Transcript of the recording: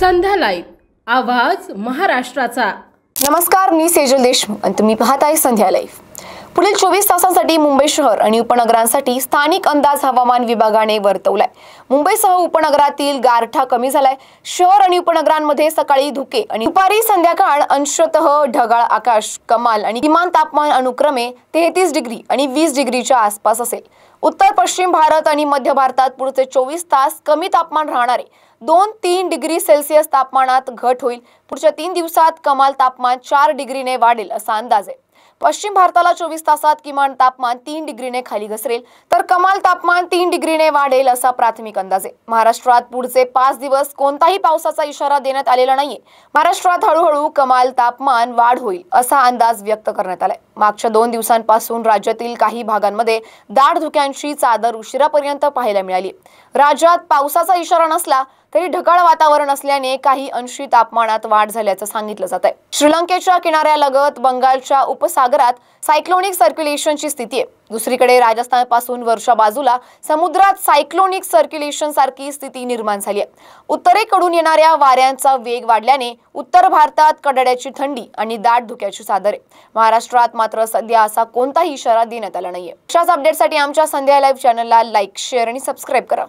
संध्या live आवाज महाराष्ट्राचा। नमस्कार, मी सेजल देशमुख आणि तुम्ही पाहताय संध्या लाईव्ह। पुढील 24 तासांसाठी मुंबई शहर आणि उपनगरांसाठी स्थानिक अंदाज हवामान विभागाने वर्तवलाय। मुंबईसह उपनगरातील गारठा कमी झालाय। शहर आणि उपनगरांमध्ये सकाळी धुके आणि दुपारी संध्याकाळ अंशतः ढगाळ आकाश, कमाल आणि किमान तापमान अनुक्रमे 33 डिग्री आणि 20 डिग्रीच्या आसपास असेल। उत्तर पश्चिम भारत आणि मध्य भारतात पुढचे 24 तास कमी तापमान राहणारे 2-3 डिग्री सेल्सिअस तापमानात घट होईल। पुढच्या 3 दिवसात कमाल तापमान 4 डिग्रीने वाढेल असा अंदाज आहे। पश्चिम भारताला 24 तासात किमान तापमान 3 डिग्रीने खाली घसरेल तर कमाल तापमान 3 डिग्रीने वाढेल असा प्राथमिक अंदाज आहे। महाराष्ट्रात पुढचे 5 दिवस कोणताही पावसाचा इशारा देण्यात आलेला नाहीये। महाराष्ट्रात हळूहळू कमाल तापमान वाढ होईल असा अंदाज व्यक्त करण्यात आलाय। मागच्या 2 दिवसांपासून राज्यातील काही भागांमध्ये दाट धुक्यांची चादर उशिरापर्यंत पाहायला मिळाली। राज्यात पावसाचा इशारा नसला तरी ढगाळ वातावरण असल्याने काही अंशी तापमानात वाढ झाल्याचं सांगितलं जात आहे। श्रीलंकेच्या किनाऱ्यालगत बंगालच्या उपसागरात सायक्लोनिक सर्क्युलेशनची स्थिती आहे। दुसरीकडे राजस्थानपासून वरच्या बाजूला समुद्रात सायक्लोनिक सर्क्युलेशन सारखी स्थिती निर्माण झाली आहे। उत्तरेकडून येणाऱ्या वाऱ्यांचा वेग वाढल्याने उत्तर भारतात कडाड्याची थंडी आणि दाट धुक्याची चादर आहे। महाराष्ट्रात मात्र सध्या असा कोणताही इशारा देण्यात आला नाहीये। अशाच अपडेटसाठी आमच्या संध्या लाईव्ह चॅनलला लाईक, शेअर आणि सबस्क्राईब करा।